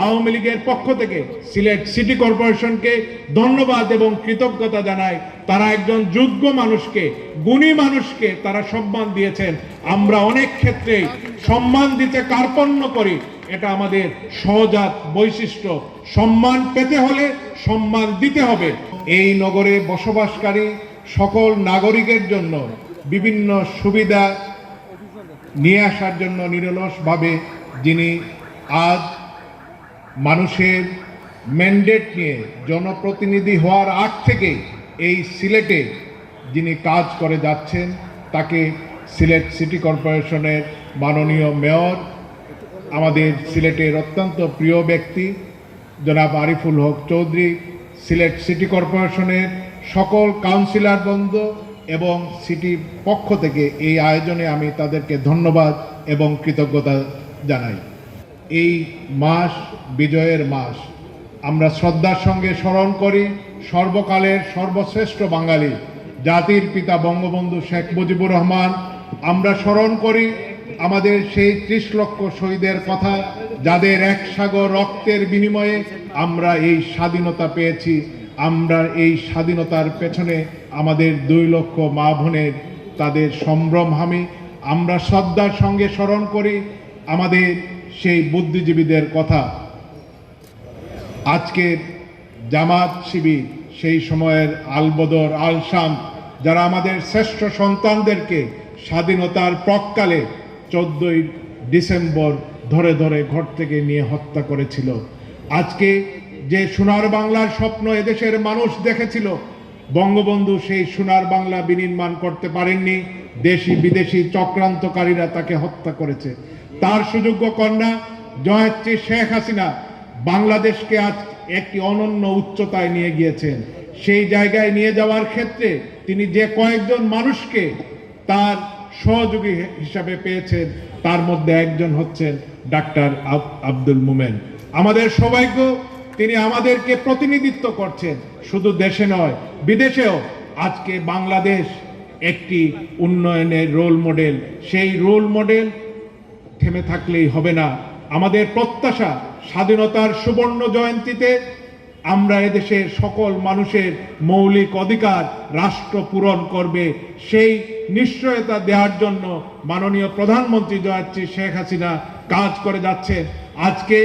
আওয়ামী লীগের পক্ষ থেকে সিলেট সিটি কর্পোরেশনকে ধন্যবাদ এবং কৃতজ্ঞতা জানাই। তারা একজন যোগ্য মানুষকে, গুণী মানুষকে তারা সম্মান দিয়েছেন। আমরা অনেক ক্ষেত্রেই সম্মান দিতে কার্পণ্য করি, এটা আমাদের সহজাত বৈশিষ্ট্য। সম্মান পেতে হলে সম্মান দিতে হবে। এই নগরে বসবাসকারী সকল নাগরিকের জন্য বিভিন্ন সুবিধা নিয়ে আসার জন্য নিরলসভাবে যিনি আজ মানুষের ম্যান্ডেট নিয়ে জনপ্রতিনিধি হওয়ার আগ থেকে এই সিলেটে যিনি কাজ করে যাচ্ছেন, তাকে সিলেট সিটি কর্পোরেশনের মাননীয় মেয়র, আমাদের সিলেটের অত্যন্ত প্রিয় ব্যক্তি জনাব আরিফুল হক চৌধুরী, সিলেট সিটি কর্পোরেশনের সকল কাউন্সিলরবৃন্দ এবং সিটির পক্ষ থেকে এই আয়োজনে আমি তাদেরকে ধন্যবাদ এবং কৃতজ্ঞতা জানাই। এই মাস বিজয়ের মাস। আমরা শ্রদ্ধার সঙ্গে স্মরণ করি সর্বকালের সর্বশ্রেষ্ঠ বাঙালি জাতির পিতা বঙ্গবন্ধু শেখ মুজিবুর রহমান। আমরা স্মরণ করি আমাদের সেই 30 লক্ষ শহীদের কথা, যাদের এক সাগর রক্তের বিনিময়ে আমরা এই স্বাধীনতা পেয়েছি। আমরা এই স্বাধীনতার পেছনে আমাদের 2 লক্ষ মা বোনের তাদের সম্ভ্রমহামি। আমরা শ্রদ্ধার সঙ্গে স্মরণ করি আমাদের সেই বুদ্ধিজীবীদের কথা। আজকের জামাত শিবির, সেই সময়ের আলবদর, আলশাম, যারা আমাদের শ্রেষ্ঠ সন্তানদেরকে স্বাধীনতার প্রাক্কালে 14ই ডিসেম্বর ধরে ধরে ঘর থেকে নিয়ে হত্যা করেছিল। আজকে যে সোনার বাংলার স্বপ্ন এদেশের মানুষ দেখেছিল, বঙ্গবন্ধু সেই সোনার বাংলা বিনির্মাণ করতে পারেননি। দেশি বিদেশি চক্রান্তকারীরা তাকে হত্যা করেছে। তার সুযোগ্য কন্যা জয়ত্রী শেখ হাসিনা বাংলাদেশকে আজ একটি অনন্য উচ্চতায় নিয়ে গিয়েছেন। সেই জায়গায় নিয়ে যাওয়ার ক্ষেত্রে তিনি যে কয়েকজন মানুষকে তার সহযোগী হিসাবে পেয়েছেন, তার মধ্যে একজন হচ্ছেন ডাক্তার আব্দুল মোমেন। আমাদের সৌভাগ্য, তিনি আমাদেরকে প্রতিনিধিত্ব করছেন শুধু দেশে নয় বিদেশেও। আজকে বাংলাদেশ একটি উন্নয়নের রোল মডেল। সেই রোল মডেল থেমে থাকলেই হবে না। আমাদের প্রত্যাশা স্বাধীনতার সুবর্ণ জয়ন্তীতে আমরা এদেশের সকল মানুষের মৌলিক অধিকার রাষ্ট্র পূরণ করবে, সেই নিশ্চয়তা দেওয়ার জন্য মাননীয় প্রধানমন্ত্রী জয়ত্রী শেখ হাসিনা কাজ করে যাচ্ছেন। আজকে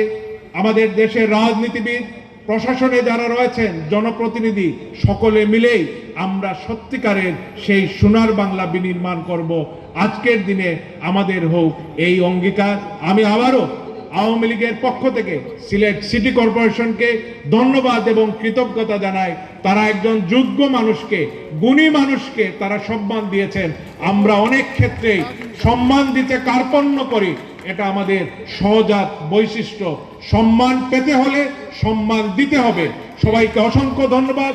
আমাদের দেশের রাজনীতিবিদ, প্রশাসনে যারা রয়েছেন, জনপ্রতিনিধি, সকলে মিলেই আমরা সত্যিকারের সেই সোনার বাংলা বিনির্মাণ করব। আজকের দিনে আমাদের হোক এই অঙ্গীকার। আমি আবারও আওয়ামী লীগের পক্ষ থেকে সিলেট সিটি কর্পোরেশনকে ধন্যবাদ এবং কৃতজ্ঞতা জানাই। তারা একজন যোগ্য মানুষকে, গুণী মানুষকে তারা সম্মান দিয়েছেন। আমরা অনেক ক্ষেত্রেই সম্মান দিতে কার্পণ্য করি, এটা আমাদের সহজাত বৈশিষ্ট্য। সম্মান পেতে হলে সম্মান দিতে হবে। সবাইকে অসংখ্য ধন্যবাদ।